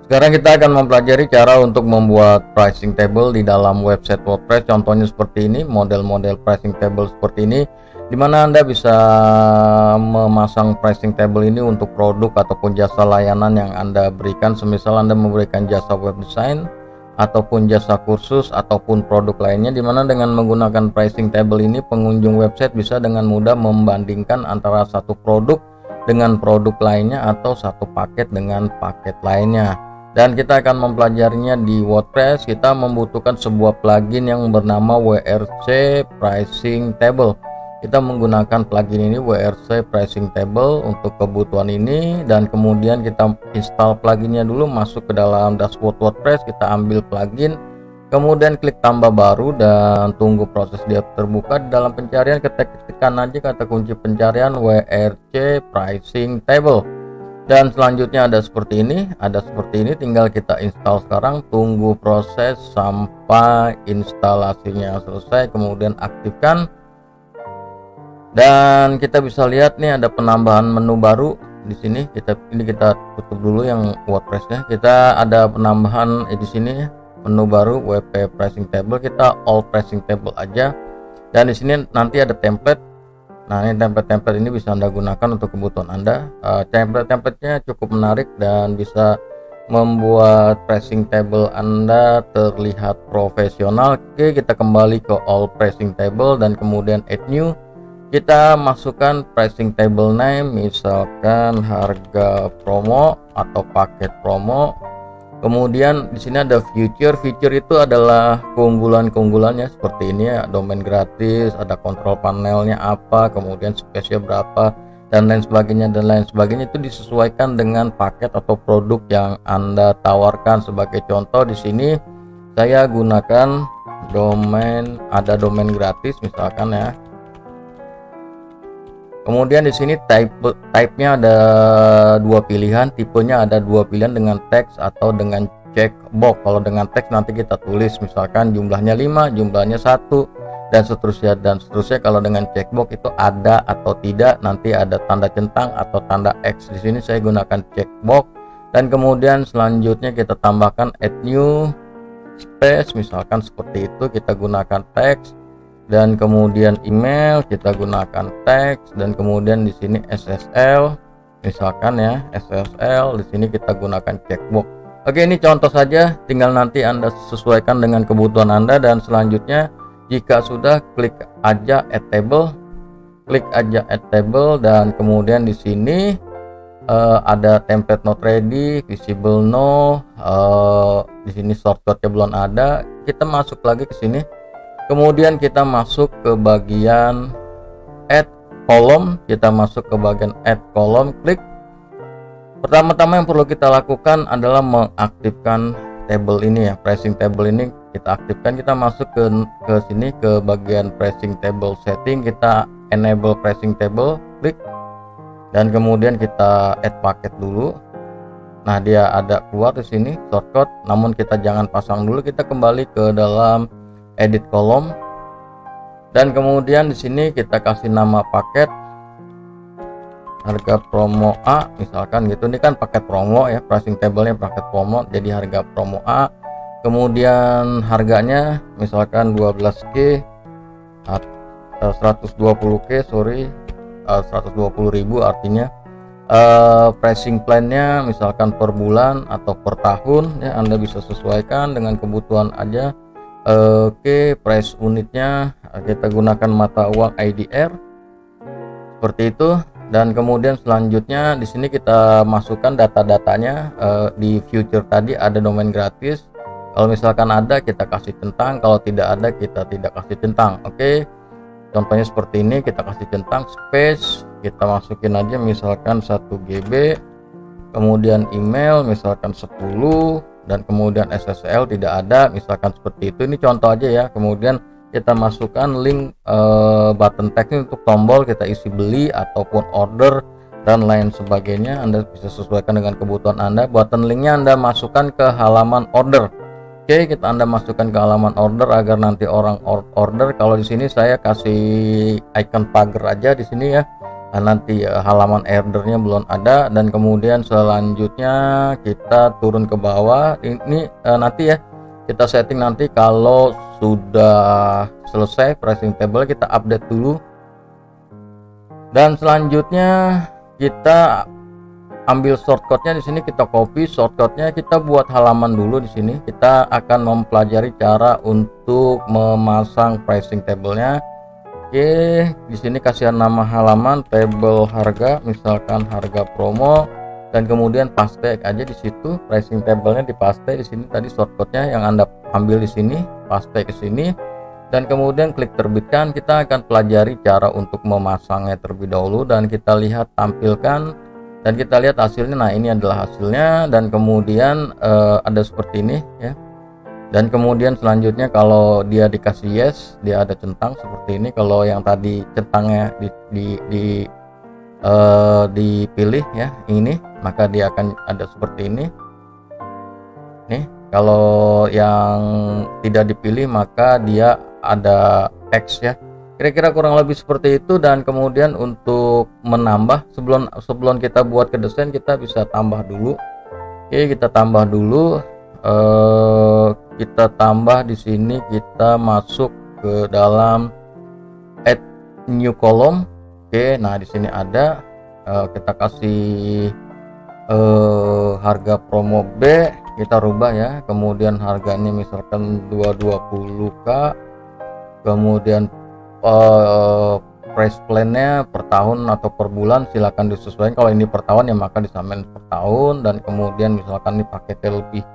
Sekarang kita akan mempelajari cara untuk membuat pricing table di dalam website WordPress. Contohnya seperti ini, model-model pricing table seperti ini, dimana Anda bisa memasang pricing table ini untuk produk ataupun jasa layanan yang Anda berikan. Semisal Anda memberikan jasa web design ataupun jasa kursus ataupun produk lainnya, dimana dengan menggunakan pricing table ini pengunjung website bisa dengan mudah membandingkan antara satu produk dengan produk lainnya atau satu paket dengan paket lainnya. Dan kita akan mempelajarinya di WordPress. Kita membutuhkan sebuah plugin yang bernama WRC Pricing Table. Kita menggunakan plugin ini, WRC Pricing Table, untuk kebutuhan ini. Dan kemudian kita install pluginnya dulu, masuk ke dalam dashboard WordPress, kita ambil plugin, kemudian klik tambah baru dan tunggu proses dia terbuka. Di dalam pencarian ketikkan aja kata kunci pencarian WRC Pricing Table. Dan selanjutnya ada seperti ini, tinggal kita install sekarang, tunggu proses sampai instalasinya selesai, kemudian aktifkan. Dan kita bisa lihat nih ada penambahan menu baru di sini. Kita tutup dulu yang WordPress-nya. Kita ada penambahan di sini menu baru WP Pricing Table, kita all Pricing Table aja. Dan di sini nanti ada template. Nah, ini template ini bisa Anda gunakan untuk kebutuhan Anda. Template-nya cukup menarik dan bisa membuat pricing table Anda terlihat profesional. Oke, kita kembali ke all pricing table dan kemudian add new. Kita masukkan pricing table name, misalkan harga promo atau paket promo. Kemudian di sini ada feature itu adalah keunggulannya seperti ini ya, domain gratis, ada kontrol panelnya apa, kemudian spesial berapa, dan lain sebagainya itu disesuaikan dengan paket atau produk yang Anda tawarkan. Sebagai contoh di sini saya gunakan ada domain gratis misalkan ya. Kemudian di sini type-nya ada dua pilihan, tipenya ada dua pilihan, dengan teks atau dengan checkbox. Kalau dengan teks nanti kita tulis misalkan jumlahnya 5, jumlahnya 1 dan seterusnya. Kalau dengan checkbox itu ada atau tidak, nanti ada tanda centang atau tanda X. Di sini saya gunakan checkbox. Dan kemudian selanjutnya kita tambahkan add new space, misalkan seperti itu, kita gunakan teks. Dan kemudian email kita gunakan teks, dan kemudian di sini SSL misalkan ya, SSL di sini kita gunakan checkbox. Oke, ini contoh saja, tinggal nanti Anda sesuaikan dengan kebutuhan Anda. Dan selanjutnya jika sudah, klik aja add table, dan kemudian di sini ada template not ready, visible no, di sini shortcutnya belum ada. Kita masuk lagi ke sini. Kemudian kita masuk ke bagian add column, klik. Pertama-tama yang perlu kita lakukan adalah mengaktifkan table ini ya, pricing table ini kita aktifkan. Kita masuk ke sini ke bagian pricing table setting, kita enable pricing table, klik. Dan kemudian kita add paket dulu. Nah, dia ada keluar di sini shortcut, namun kita jangan pasang dulu, kita kembali ke dalam edit kolom, dan kemudian di sini kita kasih nama paket harga promo A misalkan gitu. Ini kan paket promo ya, pricing table-nya paket promo, jadi harga promo A. Kemudian harganya misalkan 12K 120K 120.000 artinya. Pricing plan-nya misalkan per bulan atau per tahun ya, Anda bisa sesuaikan dengan kebutuhan aja. Oke, price unitnya kita gunakan mata uang IDR seperti itu. Dan kemudian selanjutnya di sini kita masukkan data-datanya. Di future tadi ada domain gratis, kalau misalkan ada kita kasih centang, kalau tidak ada kita tidak kasih centang. Oke, contohnya seperti ini, kita kasih centang, space, kita masukin aja misalkan 1 GB, kemudian email misalkan 10, dan kemudian SSL tidak ada misalkan seperti itu. Ini contoh aja ya. Kemudian kita masukkan link button text untuk tombol, kita isi beli ataupun order dan lain sebagainya. Anda bisa sesuaikan dengan kebutuhan Anda. Button linknya Anda masukkan ke halaman order. Oke, kita Anda masukkan ke halaman order agar nanti orang order. Kalau di sini saya kasih icon pagar aja di sini ya. Nah, nanti halaman ordernya belum ada. Dan kemudian selanjutnya kita turun ke bawah. Ini nanti ya kita setting nanti kalau sudah selesai pricing table kita update dulu. Dan selanjutnya kita ambil shortcutnya di sini, kita copy shortcutnya, kita buat halaman dulu di sini. Kita akan mempelajari cara untuk memasang pricing tablenya. Oke, di sini kasih nama halaman table harga, misalkan harga promo, dan kemudian paste aja di situ pricing tablenya, dipaste di sini tadi shortcutnya yang Anda ambil di sini, paste ke sini. Dan kemudian klik terbitkan. Kita akan pelajari cara untuk memasangnya terlebih dahulu dan kita lihat tampilkan. Dan kita lihat hasilnya. Nah, ini adalah hasilnya, dan kemudian ada seperti ini ya. Dan kemudian selanjutnya kalau dia dikasih yes, dia ada centang seperti ini. Kalau yang tadi centangnya dipilih ya ini, maka dia akan ada seperti ini nih. Kalau yang tidak dipilih maka dia ada X ya. Kira-kira kurang lebih seperti itu. Dan kemudian untuk menambah, sebelum kita buat ke desain, kita bisa tambah dulu. Oke, kita tambah dulu. Kita tambah di sini, kita masuk ke dalam add new column. Oke, nah di sini ada kita kasih harga promo B, kita rubah ya. Kemudian harganya misalkan 220k. Kemudian price plan-nya per tahun atau per bulan silakan disesuaikan. Kalau ini per tahun ya maka disamain per tahun. Dan kemudian misalkan ini paketnya lebih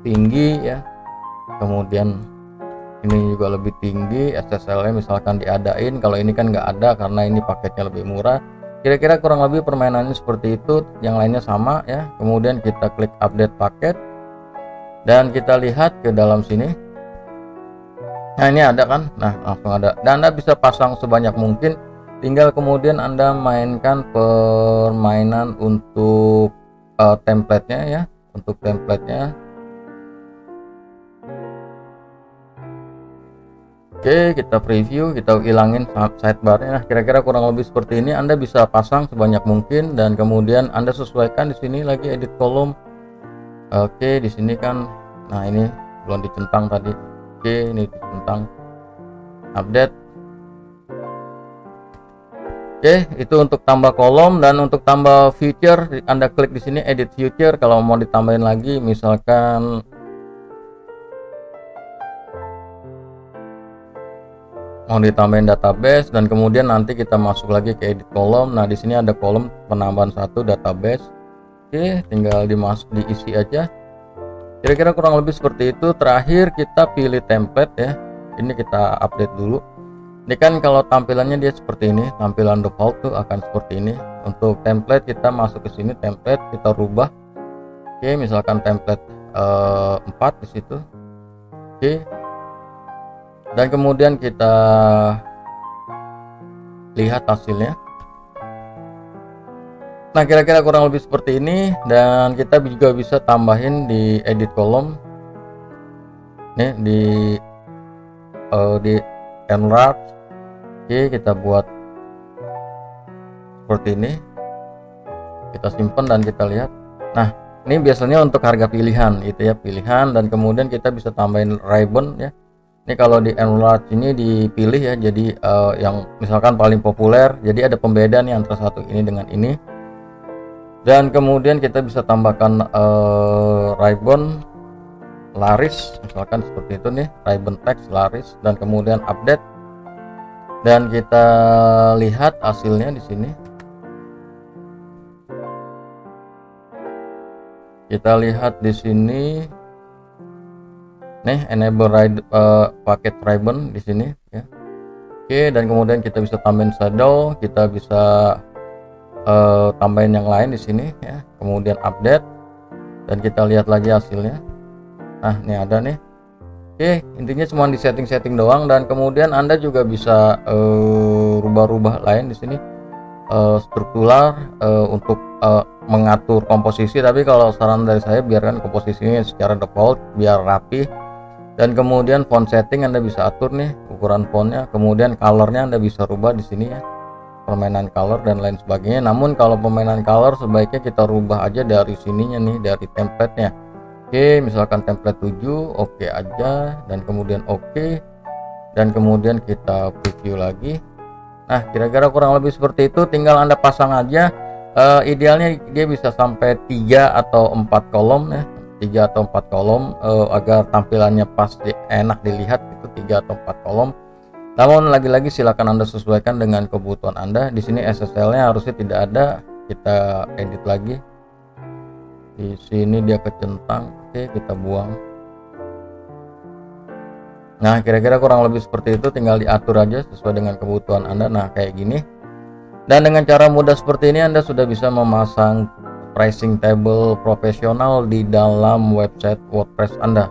tinggi ya, kemudian ini juga lebih tinggi, SSL-nya misalkan diadain. Kalau ini kan nggak ada karena ini paketnya lebih murah. Kira-kira kurang lebih permainannya seperti itu. Yang lainnya sama ya. Kemudian kita klik update paket dan kita lihat ke dalam sini. Nah, ini ada kan, nah langsung ada. Dan Anda bisa pasang sebanyak mungkin, tinggal kemudian Anda mainkan permainan untuk template-nya ya. Untuk template-nya, oke, kita preview, kita hilangin sidebar-nya. Nah, kira-kira kurang lebih seperti ini. Anda bisa pasang sebanyak mungkin dan kemudian Anda sesuaikan di sini lagi edit kolom. Oke, di sini kan, nah ini belum dicentang tadi. Oke, ini tentang update. Oke, itu untuk tambah kolom. Dan untuk tambah feature, Anda klik di sini edit feature. Kalau mau ditambahin lagi, misalkan mau ditambahin database, dan kemudian nanti kita masuk lagi ke edit kolom. Nah, di sini ada kolom penambahan satu database. Oke, tinggal diisi aja. Kira-kira kurang lebih seperti itu. Terakhir kita pilih template ya. Ini kita update dulu. Ini kan kalau tampilannya dia seperti ini, tampilan default tuh akan seperti ini. Untuk template kita masuk ke sini, template kita rubah. Oke, misalkan template 4 di situ. Oke. Dan kemudian kita lihat hasilnya. Nah, kira-kira kurang lebih seperti ini. Dan kita juga bisa tambahin di edit kolom nih, di enlarge. Oke, kita buat seperti ini, kita simpan dan kita lihat. Nah, ini biasanya untuk harga pilihan gitu ya, pilihan. Dan kemudian kita bisa tambahin ribbon ya. Ini kalau di enlarge ini dipilih ya, jadi yang misalkan paling populer, jadi ada pembeda nih antara satu ini dengan ini. Dan kemudian kita bisa tambahkan ribbon laris, misalkan seperti itu nih, ribbon text laris. Dan kemudian update, dan kita lihat hasilnya di sini. Kita lihat di sini nih, enable paket ribbon di sini ya. Oke, dan kemudian kita bisa tambahin shadow, kita bisa tambahin yang lain di sini ya. Kemudian update dan kita lihat lagi hasilnya. Nah, ini ada nih. Oke, intinya cuma di setting doang. Dan kemudian Anda juga bisa rubah-rubah lain di sini, struktural untuk mengatur komposisi. Tapi kalau saran dari saya, biarkan komposisinya secara default biar rapi. Dan kemudian font setting Anda bisa atur nih ukuran fontnya, kemudian colornya Anda bisa rubah di sini ya, permainan color dan lain sebagainya. Namun kalau permainan color sebaiknya kita rubah aja dari sininya nih, dari templatenya. Oke, misalkan template 7, oke aja, dan kemudian oke, dan kemudian kita preview lagi. Nah, kira-kira kurang lebih seperti itu, tinggal Anda pasang aja. Idealnya dia bisa sampai 3 atau 4 kolom ya, 3 atau 4 kolom agar tampilannya pas enak dilihat, itu 3 atau 4 kolom. Namun lagi-lagi silakan Anda sesuaikan dengan kebutuhan Anda. Di sini SSL-nya harusnya tidak ada, kita edit lagi. Di sini dia kecentang, oke kita buang. Nah, kira-kira kurang lebih seperti itu, tinggal diatur aja sesuai dengan kebutuhan Anda. Nah, kayak gini. Dan dengan cara mudah seperti ini Anda sudah bisa memasang pricing table profesional di dalam website WordPress Anda.